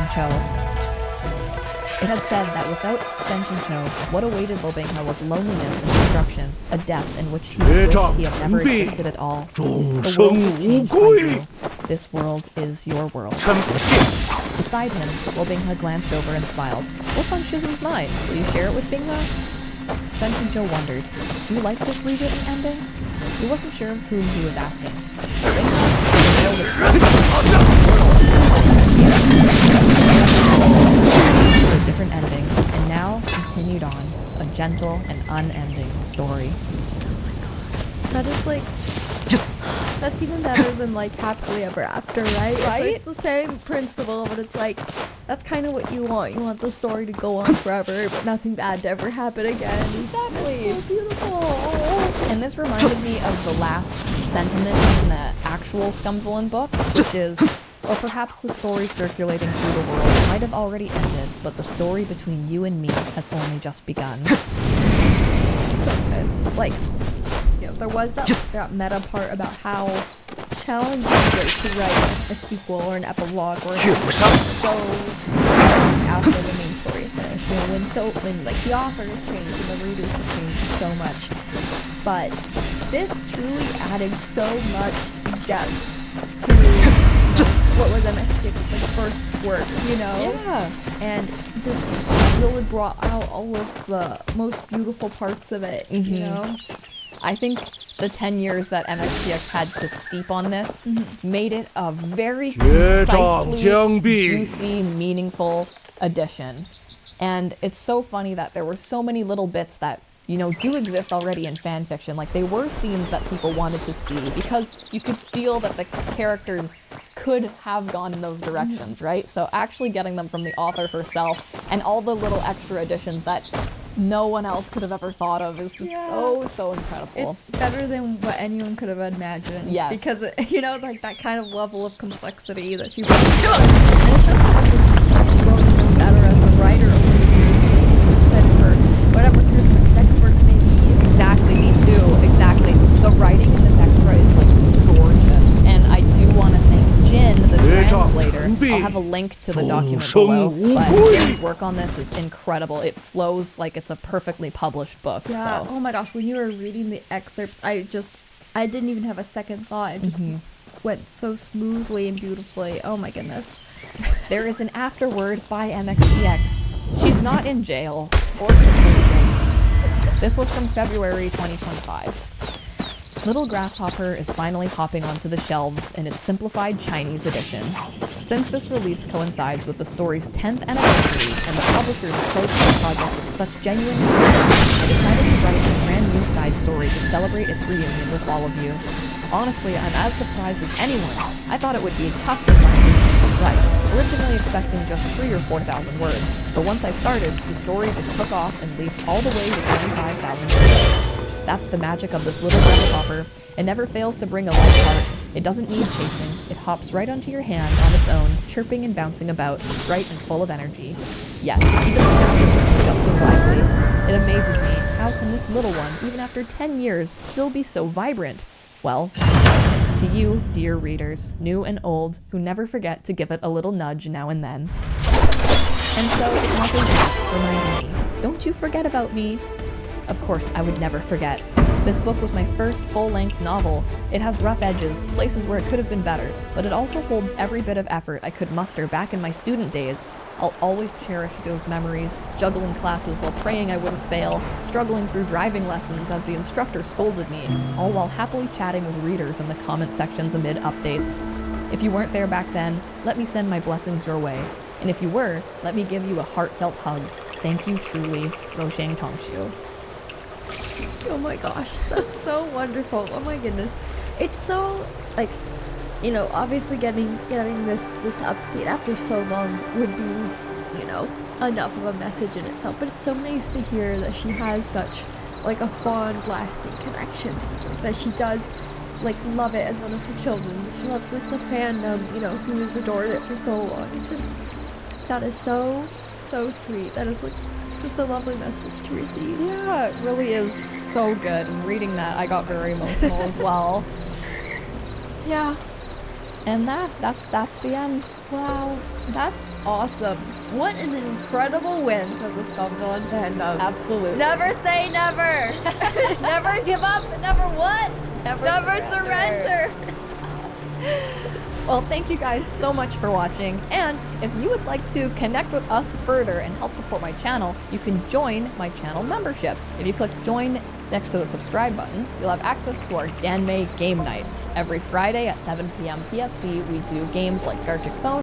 Cho. It had said that without Shen Cho, what awaited Lo Binghe was loneliness and destruction, a death in which he wished he had never existed at all. The world was changed by you. This world is your world. Beside him, Lo Binghe glanced over and smiled. What's on Shizen's mind? Will you share it with Binghe? Shen Cho wondered, do you like this rewritten ending? He wasn't sure whom he was asking. A different ending, and now continued on, a gentle and unending story. That is like, that's even better than like happily ever after, right? Right? It's the same principle, but it's like, that's kind of what you want. You want the story to go on forever, but nothing bad to ever happen again. Exactly. That's so beautiful. And this reminded me of the last sentiment in the actual Scumvillain book, which is, or perhaps the story circulating through the world might have already ended, but the story between you and me has only just begun. So good. Like, you know, there was that meta part about how challenging it is to write a sequel or an epilogue or so after the main story is finished. You know, when like the author has changed and the readers have changed so much. But this truly added so much depth to what was MXPX's like first work, you know? Yeah. And just really brought out all of the most beautiful parts of it, you know? I think the 10 years that MXPX had to steep on this made it a very concisely juicy, meaningful edition. And it's so funny that there were so many little bits that, you know, do exist already in fan fiction. Like, they were scenes that people wanted to see because you could feel that the characters could have gone in those directions, right? So actually getting them from the author herself and all the little extra additions that no one else could have ever thought of is just so incredible. It's better than what anyone could have imagined. Yes. Because, you know, like that kind of level of complexity that she brought. And it's just growing better as a writer over the years. Said for whatever her next work may be. Exactly, me too, exactly. The writing in this extra is like gorgeous. And I do want to thank Jin, the translator. I'll have a link to the document below, but Jin's work on this is incredible. It flows like it's a perfectly published book. Yeah. So. Oh my gosh, when you were reading the excerpts, I didn't even have a second thought. It just went so smoothly and beautifully. Oh my goodness. There is an afterword by MXPX. She's not in jail or seclusion. This was from February 2025. Little Grasshopper is finally hopping onto the shelves in its simplified Chinese edition. Since this release coincides with the story's 10th anniversary and the publishers approached the project with such genuine interest, I decided to write a brand new side story to celebrate its reunion with all of you. Honestly, I'm as surprised as anyone. I thought it would be tough to find it right, originally expecting just 3,000 or 4,000 words, but once I started, the story just took off and leaped all the way to 25,000 words. That's the magic of this little grasshopper. It never fails to bring a light heart. It doesn't need chasing. It hops right onto your hand on its own, chirping and bouncing about, bright and full of energy. Yes, even the afterword is just as lively. It amazes me. How can this little one, even after 10 years, still be so vibrant? Well, thanks to you, dear readers, new and old, who never forget to give it a little nudge now and then. And so it was a gift reminding me, don't you forget about me. Of course, I would never forget. This book was my first full-length novel. It has rough edges, places where it could have been better, but it also holds every bit of effort I could muster back in my student days. I'll always cherish those memories, juggling classes while praying I wouldn't fail, struggling through driving lessons as the instructor scolded me, all while happily chatting with readers in the comment sections amid updates. If you weren't there back then, let me send my blessings your way. And if you were, let me give you a heartfelt hug. Thank you truly, Rosheng Tongshu. Oh my gosh, that's so wonderful. Oh my goodness. It's so, like, you know, obviously getting this update after so long would be, you know, enough of a message in itself. But it's so nice to hear that she has such, like, a fond, lasting connection to this work. That she does, like, love it as one of her children. She loves, like, the fandom, you know, who has adored it for so long. It's just, that is so, so sweet. That is, like, just a lovely message to receive. Yeah, it really is so good. And reading that, I got very emotional as well. Yeah. And that's the end. Wow. That's awesome. What an incredible win for the Scumvillain fandom. Absolutely. Never say never. Never give up. Never what? Never surrender. Well, thank you guys so much for watching, and if you would like to connect with us further and help support my channel, you can join my channel membership. If you click join next to the subscribe button, you'll have access to our Danmei game nights. Every Friday at 7 p.m. PST, we do games like Dark Phone,